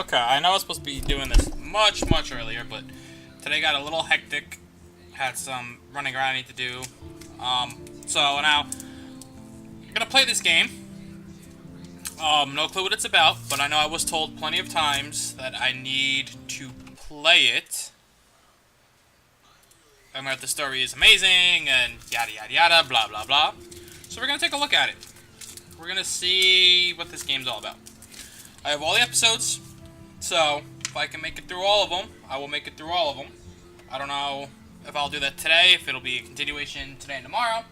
Okay, I know I was supposed to be doing this much earlier, but today got a little hectic. Had some running around I need to do. So now I'm gonna play this game. No clue what it's about, but I know I was told plenty of times that I need to play it. And that the story is amazing and yada yada yada, blah blah blah. So we're gonna take a look at it. We're gonna see what this game's all about. I have all the episodes, so if I can make it through all of them, I will make it through all of them. I don't know if I'll do that today, if it'll be a continuation today and tomorrow.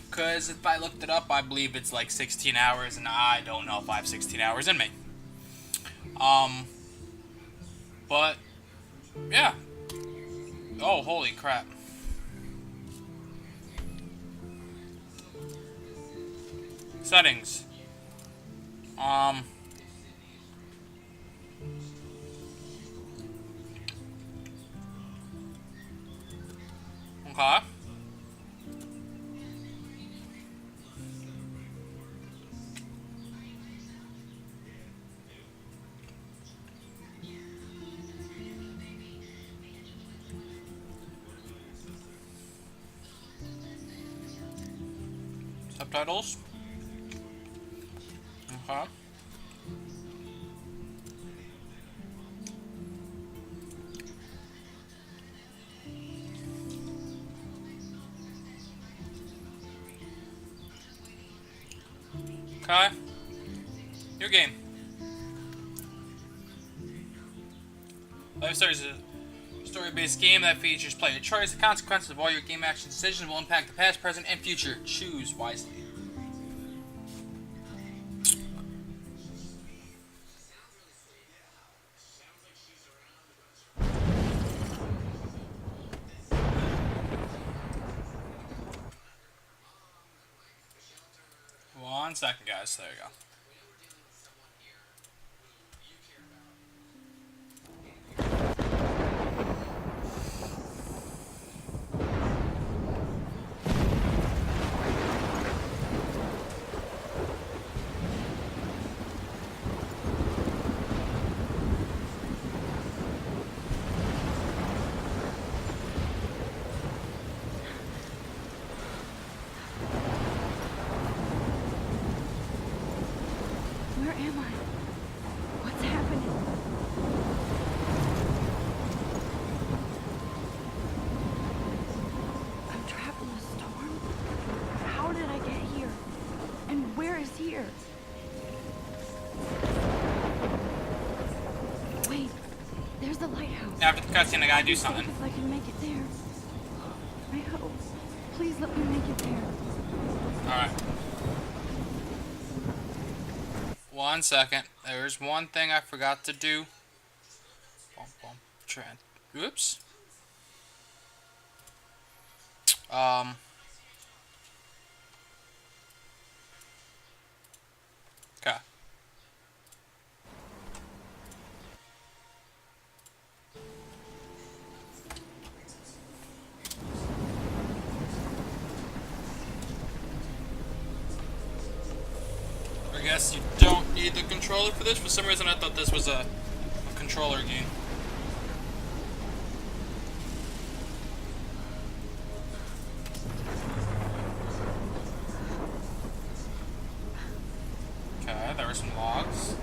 Because if I looked it up, I believe it's like 16 hours, and I don't know if I have 16 hours in me. But, yeah. Oh, holy crap. Settings. Okay. Subtitles. Okay. Okay. New game. Life Story is a story-based game that features player choice. The consequences of all your game action decisions will impact the past, present, and future. Choose wisely. One second, guys. There you go. Where am I? What's happening? I'm trapped in a storm? How did I get here? And where is here? Wait, there's the lighthouse. After the cutscene, I gotta do Safe something. if I can make it there. I hope. Please let me make it there. Alright. One second. There's one thing I forgot to do. Bum, bum. Oops. Okay. I guess you don't need the controller for this. For some reason I thought this was a controller game. Okay, there were some logs.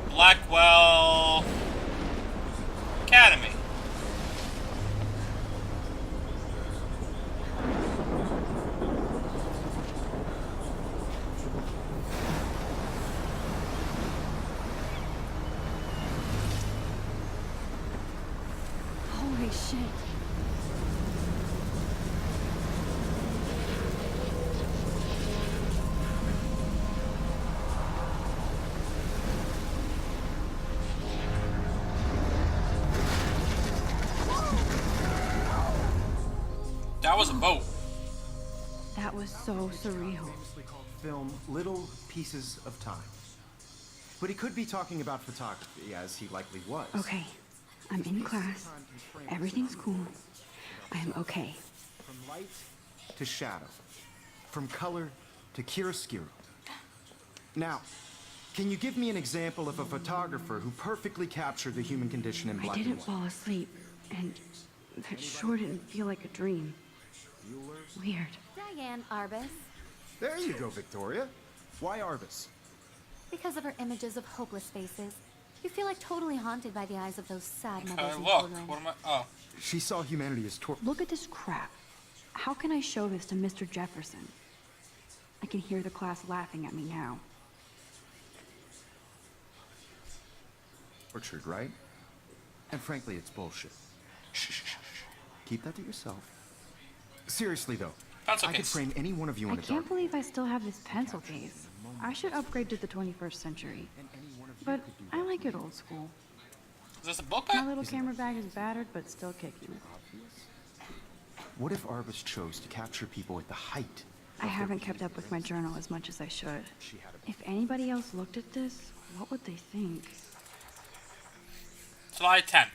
Blackwell Academy. Holy shit. That was a boat. That was so surreal. Famously called film Little Pieces of Time. But he could be talking about photography, as he likely was. Okay, I'm in class. Everything's cool. I am okay. From light to shadow. From color to chiaroscuro. Now, can you give me an example of a photographer who perfectly captured the human condition in black I and didn't white? fall asleep, and that sure didn't feel like a dream. Weird. Diane Arbus. There you go, Victoria. Why Arbus? Because of her images of hopeless faces, you feel like totally haunted by the eyes of those sad mothers and Look, children. what am I? Oh, She saw humanity as Look at this crap. How can I show this to Mr. Jefferson? I can hear the class laughing at me now. tortured, right? And frankly, it's bullshit. Shh, shh, shh, shh. Keep that to yourself. Seriously, though, Pencil I could case. frame any one of you I in a can't dark. believe I still have this pencil case. I should upgrade to the 21st century. But I like it old school. Is this a book My bag? little camera bag is battered, but still kicking. What if Arbus chose to capture people at the height? I haven't kept up with my journal as much as I should. If anybody else looked at this, what would they think? July 10th.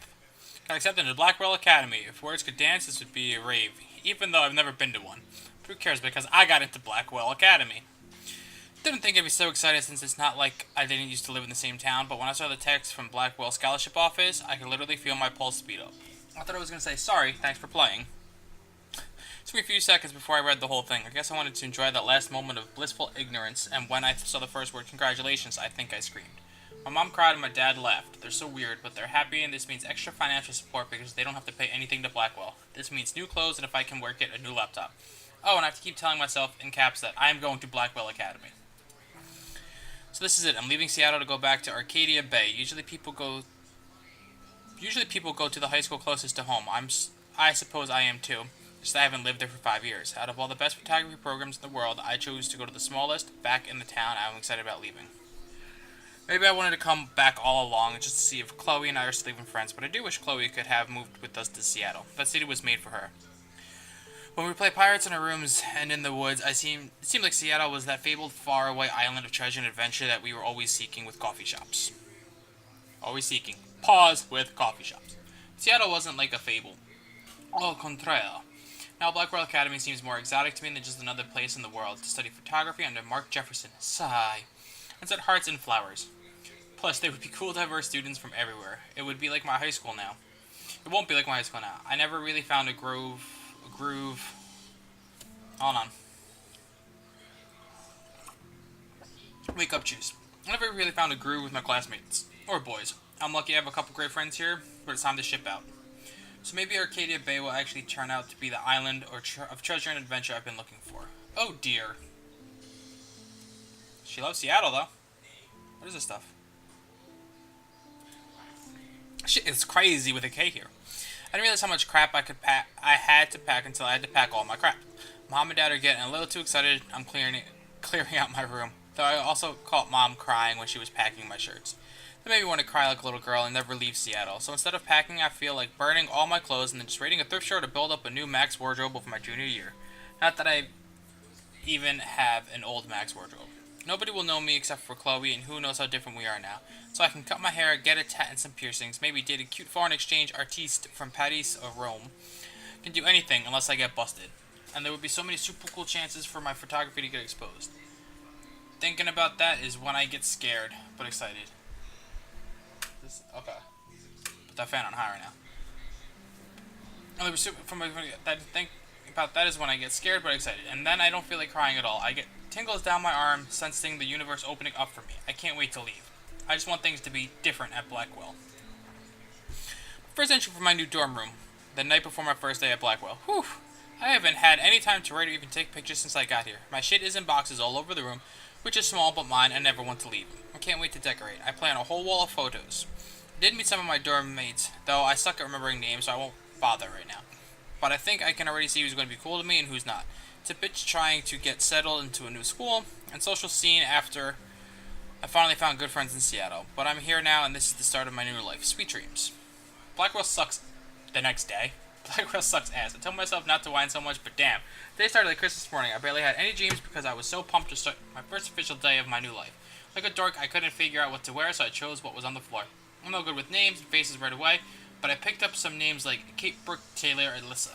Got accepted into Blackwell Academy. If words could dance, this would be a rave. Even though I've never been to one. Who cares, because I got into Blackwell Academy. Didn't think I'd be so excited since it's not like I didn't used to live in the same town, but when I saw the text from Blackwell Scholarship Office, I could literally feel my pulse speed up. I thought I was going to say, sorry, thanks for playing. It took me a few seconds before I read the whole thing. I guess I wanted to enjoy that last moment of blissful ignorance, and when I saw the first word, congratulations, I think I screamed. My mom cried and my dad laughed. They're so weird, but they're happy, and this means extra financial support because they don't have to pay anything to Blackwell. This means new clothes, and if I can work it, a new laptop. Oh, and I have to keep telling myself in caps that I am going to Blackwell Academy. So this is it. I'm leaving Seattle to go back to Arcadia Bay. Usually people go to the high school closest to home. I suppose I am too. Just I haven't lived there for 5 years. Out of all the best photography programs in the world, I chose to go to the smallest, back in the town. I'm excited about leaving. Maybe I wanted to come back all along just to see if Chloe and I are still even friends, but I do wish Chloe could have moved with us to Seattle. That city was made for her. When we play pirates in our rooms and in the woods, it seemed like Seattle was that fabled faraway island of treasure and adventure that we were always seeking with coffee shops. Always seeking. Pause with coffee shops. Seattle wasn't like a fable. Au contraire. Now Blackwell Academy seems more exotic to me than just another place in the world to study photography under Mark Jefferson. Sigh. Instead hearts and flowers. Plus, they would be cool to have our students from everywhere. It would be like my high school now. It won't be like my high school now. I never really found a groove. Hold on. Wake up juice. I never really found a groove with my classmates. Or boys. I'm lucky I have a couple great friends here, but it's time to ship out. So maybe Arcadia Bay will actually turn out to be the island of treasure and adventure I've been looking for. Oh dear. She loves Seattle though. What is this stuff? Shit, it's crazy with a K here. I didn't realize how much crap I had to pack until I had to pack all my crap. Mom and Dad are getting a little too excited. I'm clearing out my room. Though I also caught Mom crying when she was packing my shirts. That made me want to cry like a little girl and never leave Seattle. So instead of packing, I feel like burning all my clothes and then just raiding a thrift store to build up a new Max wardrobe for my junior year. Not that I even have an old Max wardrobe. Nobody will know me except for Chloe, and who knows how different we are now. So I can cut my hair, get a tat and some piercings, maybe date a cute foreign exchange artiste from Paris or Rome. Can do anything unless I get busted. And there would be so many super cool chances for my photography to get exposed. Thinking about that is when I get scared, but excited. Okay. Put that fan on high right now. And there was think about that is when I get scared but excited. And then I don't feel like crying at all. I get tingles down my arm, sensing the universe opening up for me. I can't wait to leave. I just want things to be different at Blackwell. First entry for my new dorm room. The night before my first day at Blackwell. Whew. I haven't had any time to write or even take pictures since I got here. My shit is in boxes all over the room, which is small but mine and never want to leave. I can't wait to decorate. I plan a whole wall of photos. I did meet some of my dorm mates, though I suck at remembering names, so I won't bother right now. But I think I can already see who's going to be cool to me and who's not. It's a bitch trying to get settled into a new school and social scene after I finally found good friends in Seattle. But I'm here now, and this is the start of my new life. Sweet dreams. Blackwell sucks the next day. Blackwell sucks ass. I told myself not to whine so much, but damn. The day started like Christmas morning. I barely had any dreams because I was so pumped to start my first official day of my new life. Like a dork, I couldn't figure out what to wear, so I chose what was on the floor. I'm no good with names and faces right away, but I picked up some names like Kate Brooke Taylor and Alyssa.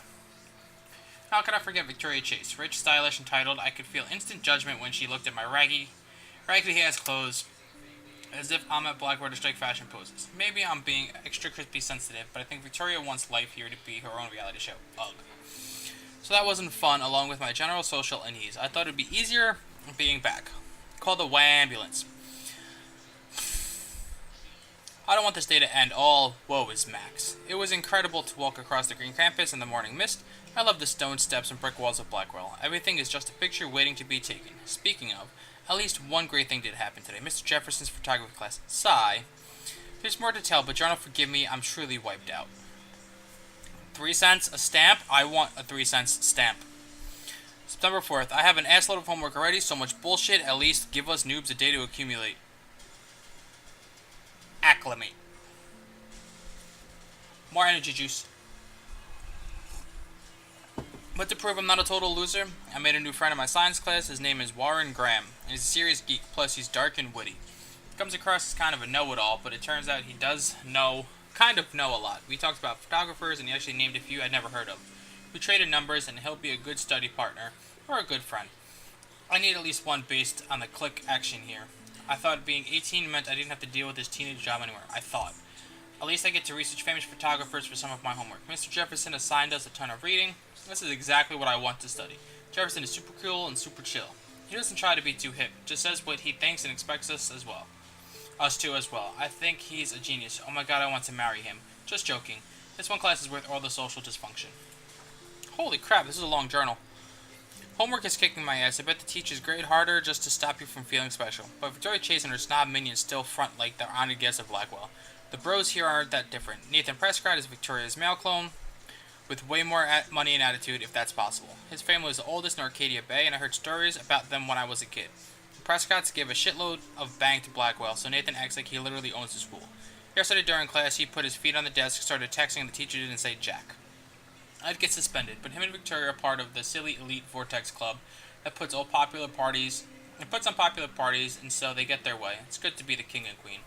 How could I forget Victoria Chase? Rich, stylish, entitled, I could feel instant judgment when she looked at my raggedy-ass clothes, as if I'm at Blackwater to strike fashion poses. Maybe I'm being extra crispy sensitive, but I think Victoria wants life here to be her own reality show. Ugh. So that wasn't fun, along with my general social unease. I thought it'd be easier being back. Call the ambulance. I don't want this day to end. All woe is Max. It was incredible to walk across the green campus in the morning mist. I love the stone steps and brick walls of Blackwell. Everything is just a picture waiting to be taken. Speaking of, at least one great thing did happen today. Mr. Jefferson's photography class. Sigh. There's more to tell, but John will forgive me. I'm truly wiped out. 3 cents? A stamp? I want a 3 cents stamp. September 4th. I have an assload of homework already. So much bullshit. At least give us noobs a day to accumulate. Acclimate. More energy juice. But to prove I'm not a total loser, I made a new friend in my science class. His name is Warren Graham, and he's a serious geek, plus he's dark and witty. He comes across as kind of a know-it-all, but it turns out he does kind of know a lot. We talked about photographers, and he actually named a few I'd never heard of. We traded numbers, and he'll be a good study partner, or a good friend. I need at least one based on the click action here. I thought being 18 meant I didn't have to deal with this teenage job anymore. I thought. At least I get to research famous photographers for some of my homework. Mr. Jefferson assigned us a ton of reading. This is exactly what I want to study. Jefferson is super cool and super chill. He doesn't try to be too hip, just says what he thinks and expects us as well. Us too as well. I think he's a genius. Oh my god, I want to marry him. Just joking. This one class is worth all the social dysfunction. Holy crap, this is a long journal. Homework is kicking my ass. I bet the teachers grade harder just to stop you from feeling special. But Victoria Chase and her snob minions still front like they're honored guests of Blackwell. The bros here aren't that different. Nathan Prescott is Victoria's male clone, with way more money and attitude, if that's possible. His family is the oldest in Arcadia Bay, and I heard stories about them when I was a kid. The Prescotts give a shitload of bang to Blackwell, so Nathan acts like he literally owns the school. Yesterday during class, he put his feet on the desk, started texting, and the teacher didn't say jack. I'd get suspended, but him and Victoria are part of the silly elite Vortex Club that puts on popular parties, and so they get their way. It's good to be the king and queen.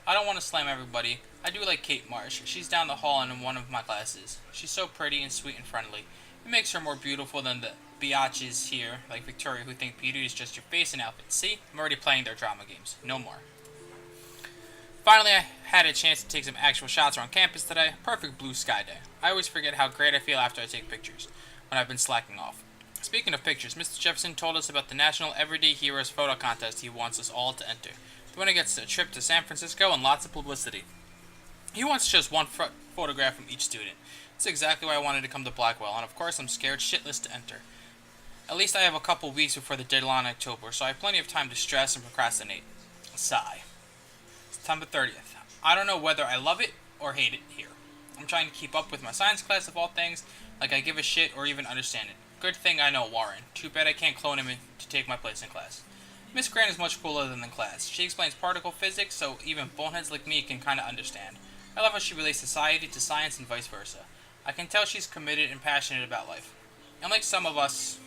I don't want to slam everybody. I do like Kate Marsh. She's down the hall in one of my classes. She's so pretty and sweet and friendly. It makes her more beautiful than the biatches here, like Victoria, who think beauty is just your face and outfit. See? I'm already playing their drama games. No more. Finally, I had a chance to take some actual shots around campus today. Perfect blue sky day. I always forget how great I feel after I take pictures, when I've been slacking off. Speaking of pictures, Mr. Jefferson told us about the National Everyday Heroes photo contest he wants us all to enter. The winner gets a trip to San Francisco and lots of publicity. He wants just one photograph from each student. That's exactly why I wanted to come to Blackwell, and of course I'm scared shitless to enter. At least I have a couple weeks before the deadline in October, so I have plenty of time to stress and procrastinate. Sigh. September 30th. I don't know whether I love it or hate it here. I'm trying to keep up with my science class of all things, like I give a shit or even understand it. Good thing I know Warren. Too bad I can't clone him to take my place in class. Miss Grant is much cooler than the class. She explains particle physics, so even boneheads like me can kinda understand. I love how she relates society to science and vice versa. I can tell she's committed and passionate about life. Unlike some of us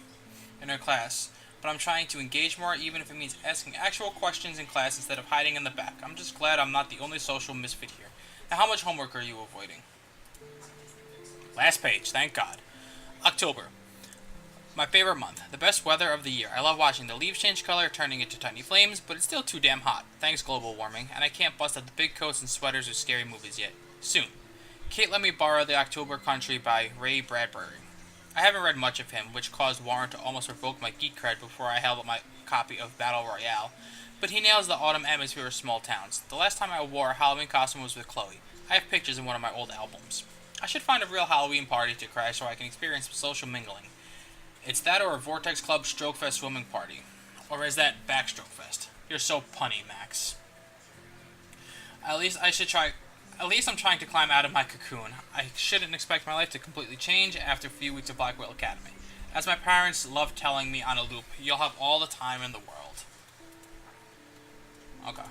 in her class, but I'm trying to engage more, even if it means asking actual questions in class instead of hiding in the back. I'm just glad I'm not the only social misfit here. Now, how much homework are you avoiding? Last page, thank God. October. My favorite month. The best weather of the year. I love watching the leaves change color, turning into tiny flames, but it's still too damn hot. Thanks, global warming, and I can't bust out the big coats and sweaters or scary movies yet. Soon. Kate let me borrow The October Country by Ray Bradbury. I haven't read much of him, which caused Warren to almost revoke my geek cred before I held up my copy of Battle Royale, but he nails the autumn atmosphere of small towns. The last time I wore a Halloween costume was with Chloe. I have pictures in one of my old albums. I should find a real Halloween party to crash so I can experience some social mingling. It's that or a Vortex Club Stroke Fest swimming party. Or is that Backstroke Fest? You're so punny, Max. At least I'm trying to climb out of my cocoon. I shouldn't expect my life to completely change after a few weeks of Blackwell Academy. As my parents love telling me on a loop, you'll have all the time in the world. Okay.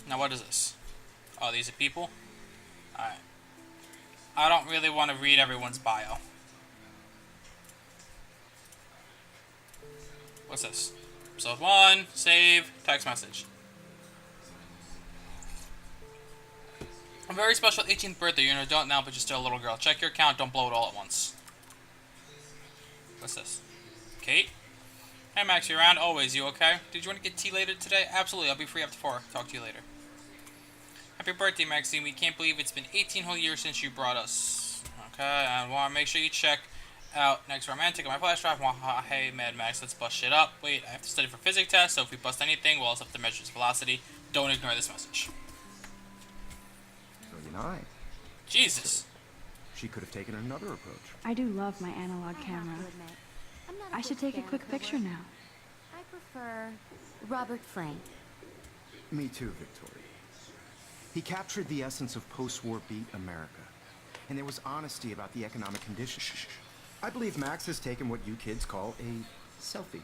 Now what is this? Oh, these are people? Alright. I don't really want to read everyone's bio. What's this? Episode 1, save, text message. very special 18th birthday. You're an adult now, but you're still a little girl. Check your account. Don't blow it all at once. What's this? Kate? Hey, Max, you around? Always. You okay? Did you want to get tea later today? Absolutely. I'll be free after 4. Talk to you later. Happy birthday, Maxine. We can't believe it's been 18 whole years since you brought us. Okay, and want to make sure you check out Next Romantic on my flash drive. Hey, Mad Max, let's bust shit up. Wait, I have to study for physics test, so if we bust anything, we'll also have to measure its velocity. Don't ignore this message. Brilliant eye. Jesus. She could have taken another approach. I do love my analog camera. I should take a quick picture now. I prefer Robert Frank. Me too, Victoria. He captured the essence of post-war beat America. And there was honesty about the economic conditions. I believe Max has taken what you kids call a selfie.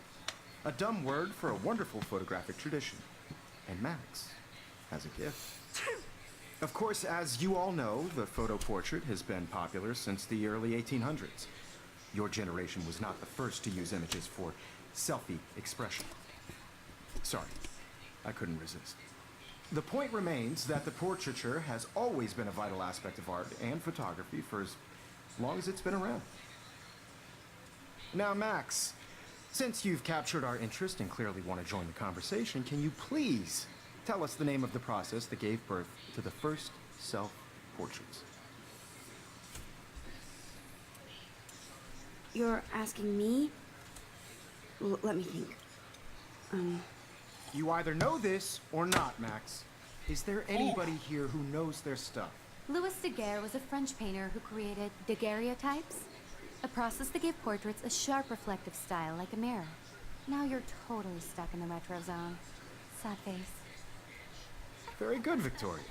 A dumb word for a wonderful photographic tradition. And Max has a gift. Of course, as you all know, the photo portrait has been popular since the early 1800s. Your generation was not the first to use images for selfie expression. Sorry, I couldn't resist. The point remains that the portraiture has always been a vital aspect of art and photography for as long as it's been around. Now, Max, since you've captured our interest and clearly want to join the conversation, can you please tell us the name of the process that gave birth to the first self-portraits? You're asking me? Let me think. You either know this or not, Max. Is there anybody here who knows their stuff? Louis Daguerre was a French painter who created daguerreotypes, a process that gave portraits a sharp reflective style like a mirror. Now you're totally stuck in the retro zone. Sad face. Very good, Victoria.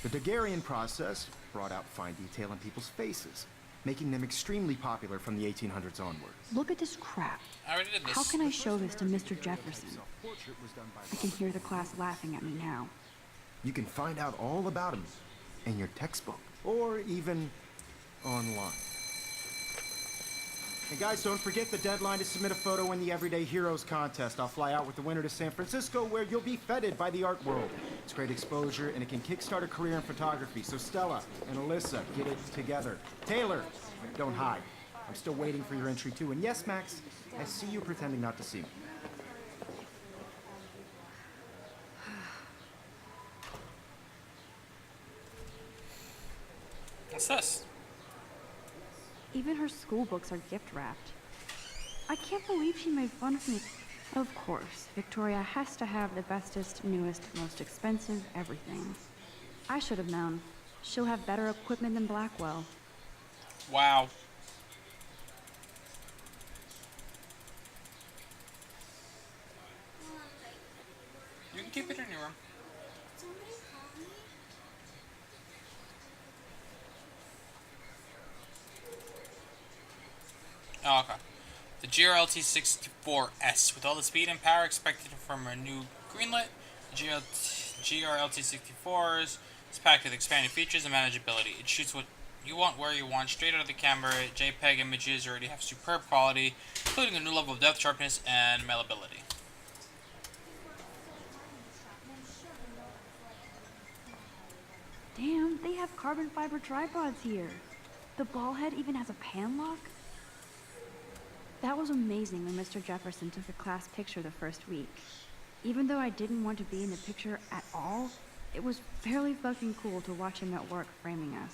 The Daguerrean process brought out fine detail in people's faces, making them extremely popular from the 1800s onward. Look at this crap. I already did this. How can I show this to Mr. Jefferson? I can hear the class laughing at me now. You can find out all about him in your textbook, or even online. And guys, don't forget the deadline to submit a photo in the Everyday Heroes contest. I'll fly out with the winner to San Francisco, where you'll be feted by the art world. It's great exposure, and it can kickstart a career in photography. So Stella and Alyssa, get it together. Taylor, don't hide. I'm still waiting for your entry too. And yes, Max, I see you pretending not to see me. What's this? Even her school books are gift wrapped. I can't believe she made fun of me. Of course, Victoria has to have the bestest, newest, most expensive everything. I should have known. She'll have better equipment than Blackwell. Wow. You can keep it in your room. Oh, okay. The GRLT 64S, with all the speed and power expected from a new greenlit, GRLT 64s is packed with expanded features and manageability. It shoots what you want, where you want, straight out of the camera. JPEG images already have superb quality, including a new level of depth, sharpness, and malleability. Damn, they have carbon fiber tripods here. The ball head even has a pan lock. That was amazing when Mr. Jefferson took a class picture the first week. Even though I didn't want to be in the picture at all, it was fairly fucking cool to watch him at work framing us.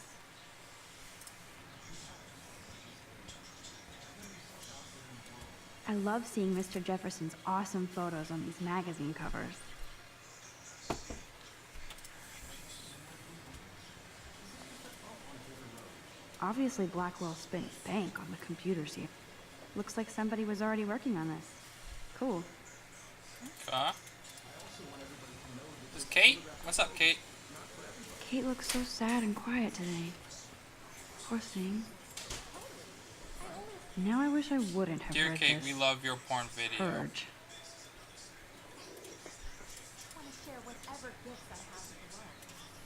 I love seeing Mr. Jefferson's awesome photos on these magazine covers. Obviously, Blackwell spent bank on the computers here. Looks like somebody was already working on this. Cool. Okay. This is Kate? What's up, Kate? Kate looks so sad and quiet today. Poor thing. Now I wish I wouldn't have Dear read Kate, this we love your porn video. purge.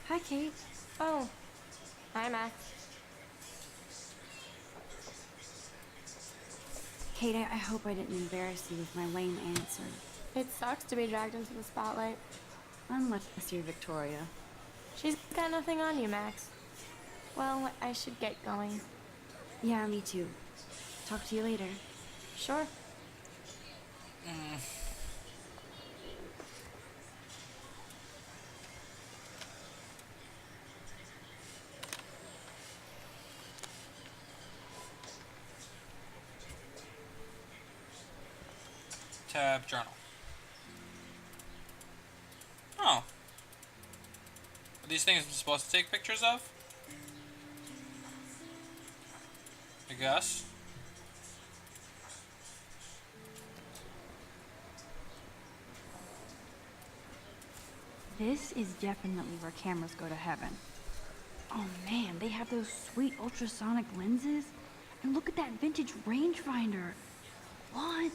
Hi, Kate. Oh. Hi, Max. Kate, I hope I didn't embarrass you with my lame answer. It sucks to be dragged into the spotlight. Unless you're Victoria. She's got nothing on you, Max. Well, I should get going. Yeah, me too. Talk to you later. Sure. Tab journal. Oh. Are these things I'm supposed to take pictures of? I guess. This is definitely where cameras go to heaven. Oh man, they have those sweet ultrasonic lenses. And look at that vintage rangefinder. What?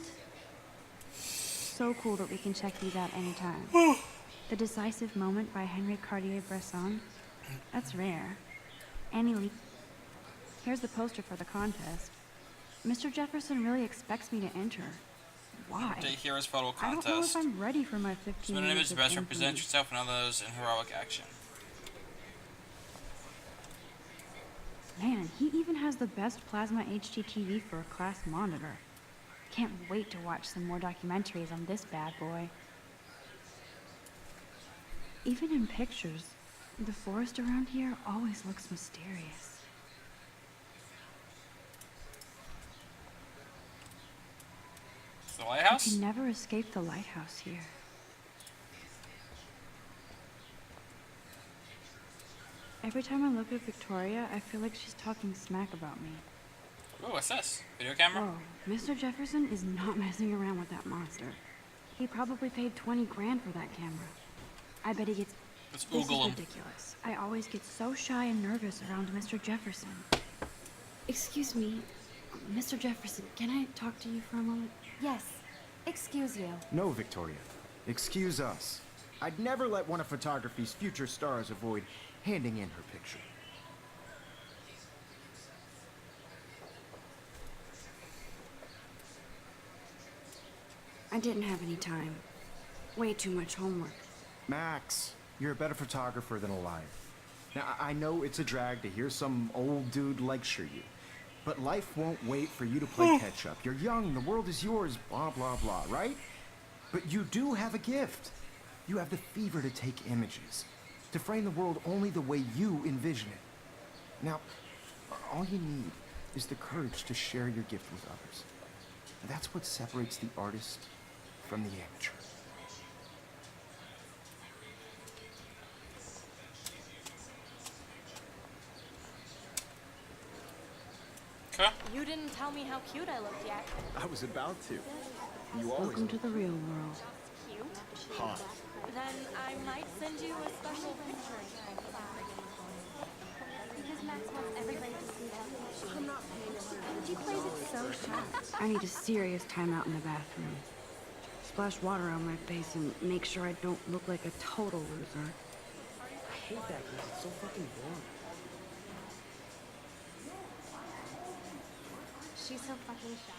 So cool that we can check these out anytime. The Decisive Moment by Henry Cartier-Bresson. That's rare. Annie Lee. Here's the poster for the contest. Mr. Jefferson really expects me to enter. Why? Update Heroes Photo I don't know if Contest. I'm ready for my 15 Submit an image minutes to of best infamy. represent yourself and others in heroic action. Man, he even has the best plasma HDTV for a class monitor. Can't wait to watch some more documentaries on this bad boy. Even in pictures, the forest around here always looks mysterious. The You lighthouse? can never escape the lighthouse here. Every time I look at Victoria, I feel like she's talking smack about me. Ooh, what's this? Video camera? Whoa, Mr. Jefferson is not messing around with that monster. He probably paid 20 grand for that camera. I bet he gets... Let's This is Google him. ridiculous. I always get so shy and nervous around Mr. Jefferson. Excuse me, Mr. Jefferson, can I talk to you for a moment? Yes. Excuse you. No, Victoria. Excuse us. I'd never let one of photography's future stars avoid handing in her picture. I didn't have any time. Way too much homework. Max, you're a better photographer than a liar. Now, I know it's a drag to hear some old dude lecture you, but life won't wait for you to play catch up. You're young, the world is yours, blah, blah, blah, right? But you do have a gift. You have the fever to take images, to frame the world only the way you envision it. Now, all you need is the courage to share your gift with others. And that's what separates the artist from the amateur. Okay. You didn't tell me how cute I looked yet. I was about to. You always Welcome to the real world. Cute? hot. Then I might send you a special picture. Because Max wants everybody to see that. I'm not paying. She plays it so sharp. I need a serious timeout in the bathroom. Splash water on my face and make sure I don't look like a total loser. I hate that because it's so fucking boring. She's so fucking shy.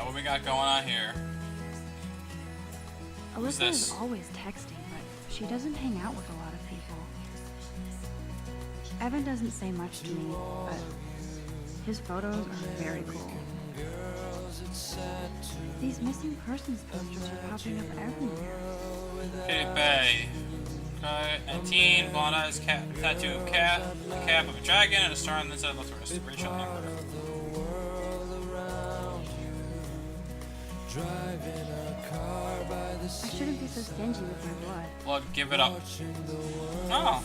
What we got going on here? Who's Alyssa this? is always texting, but she doesn't hang out with a lot of people. Evan doesn't say much to me, but his photos are very cool. These missing persons posters are popping up everywhere. Katy Bay. 19, blonde eyes, cat, tattoo, cat, a cap of a dragon, and a star on the inside left wrist. Rachel Amber. I shouldn't be so stingy with my blood. Blood, give it up. Oh.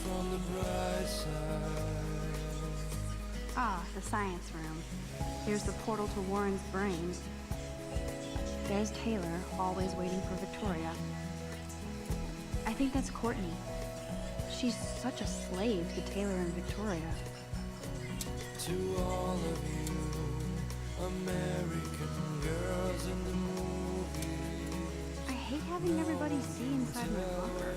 Ah, the science room. Here's the portal to Warren's brain. There's Taylor, always waiting for Victoria. I think that's Courtney. She's such a slave to Taylor and Victoria. To all of you, American girls in the moon. hate having everybody see inside my locker.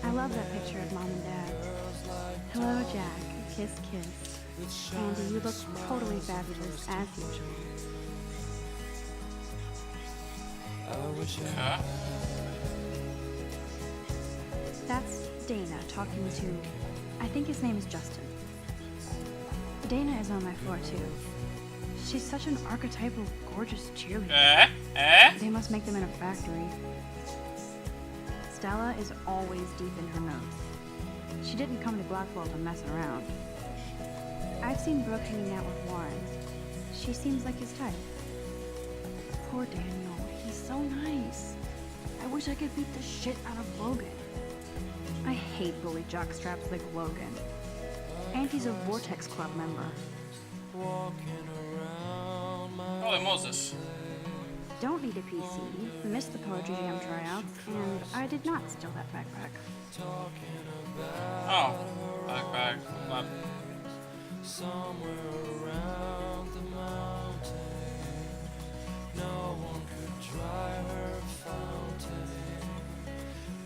I love that picture of Mom and Dad. Hello, Jack. Kiss, kiss. Andy, you look totally fabulous, as usual. Huh? That's Dana talking to... I think his name is Justin. Dana is on my floor, too. She's such an archetypal, gorgeous cheerleader. They must make them in a factory. Stella is always deep in her notes. She didn't come to Blackwell to mess around. I've seen Brooke hanging out with Warren. She seems like his type. Poor Daniel. He's so nice. I wish I could beat the shit out of Logan. I hate bully jockstraps like Logan. Auntie's a Vortex Club member. Holy Moses. Don't need a PC, missed the Poetry Jam tryouts, and I did not steal that backpack. Oh. Backpack. Lap. Somewhere around the mountain, no one could dry her fountain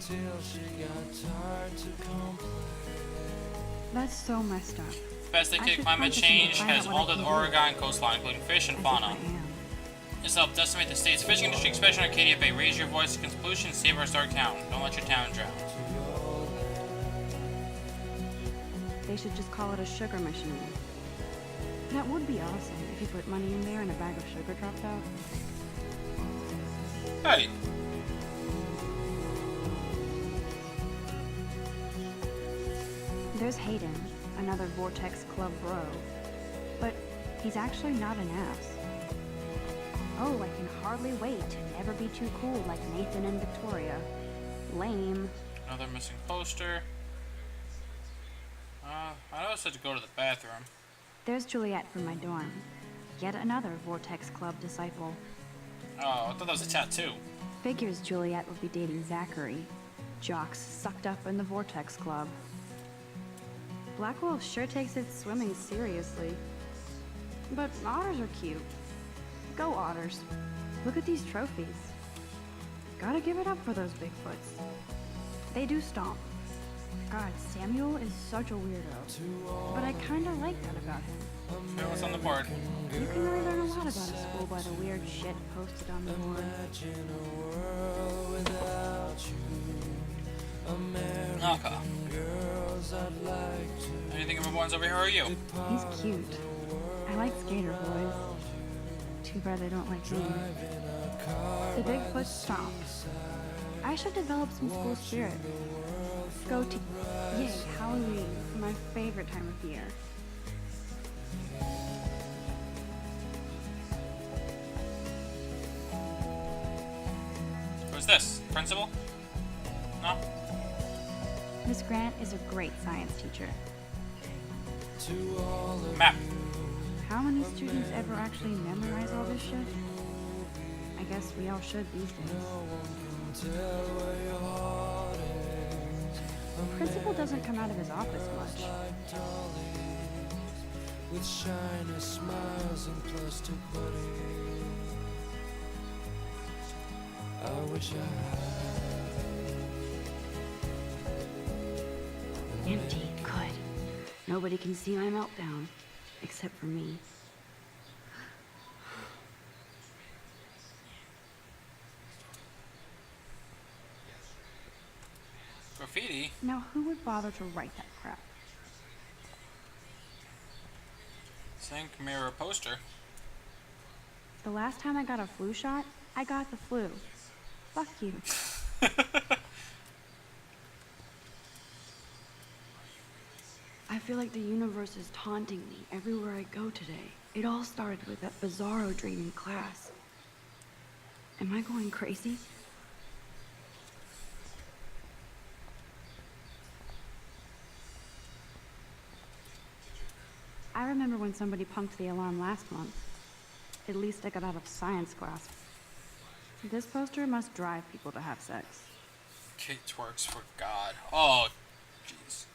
till she got tired to complain. That's so messed up. Best indicated climate change has altered the Oregon coastline, including fish and fauna. This helped decimate the state's fishing industry, especially in Arcadia Bay. Raise your voice against pollution, save our stark town. Don't let your town drown. They should just call it a sugar machine. That would be awesome if you put money in there and a bag of sugar dropped out. Hey. There's Hayden, another Vortex Club bro. But he's actually not an ass. Oh, I can hardly wait to never be too cool like Nathan and Victoria. Lame. Another missing poster. I also had to go to the bathroom. There's Juliet from my dorm. Yet another Vortex Club disciple. Oh, I thought that was a tattoo. Figures Juliet would be dating Zachary. Jocks sucked up in the Vortex Club. Blackwell sure takes its swimming seriously. But otters are cute. Go otters. Look at these trophies. Gotta give it up for those Bigfoots. They do stomp. God, Samuel is such a weirdo. But I kinda like that about him. Okay, what's on the board? You can really learn a lot about a school by the weird shit posted on the board. Okay. Anything of ones over here, or are you? He's cute. I like skater boys. Too bad they don't like me. The Bigfoot stomps. I should develop some school spirit. Go to... Yay, Halloween, my favorite time of year. Who's this? Principal? No? Miss Grant is a great science teacher. Map. How many students ever actually memorize all this shit? I guess we all should these days. Principal doesn't come out of his office much. With shiny smiles and plastic money, I wish I had. Empty, good. Nobody can see my meltdown, except for me. Graffiti? Now, who would bother to write that crap? Sink mirror poster. The last time I got a flu shot, I got the flu. Fuck you. I feel like the universe is taunting me everywhere I go today. It all started with that bizarro dream in class. Am I going crazy? I remember when somebody punked the alarm last month. At least I got out of science class. This poster must drive people to have sex. Kate twerks for God. Oh, jeez.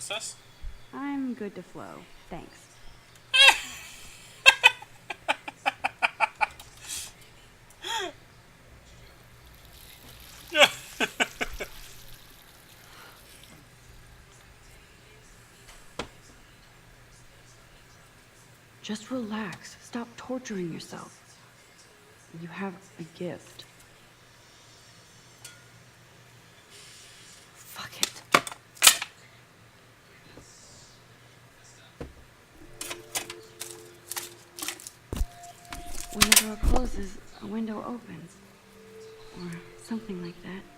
process. I'm good to flow. Thanks. Just relax. Stop torturing yourself. You have a gift. Fuck it. When a door closes, a window opens. Or something like that.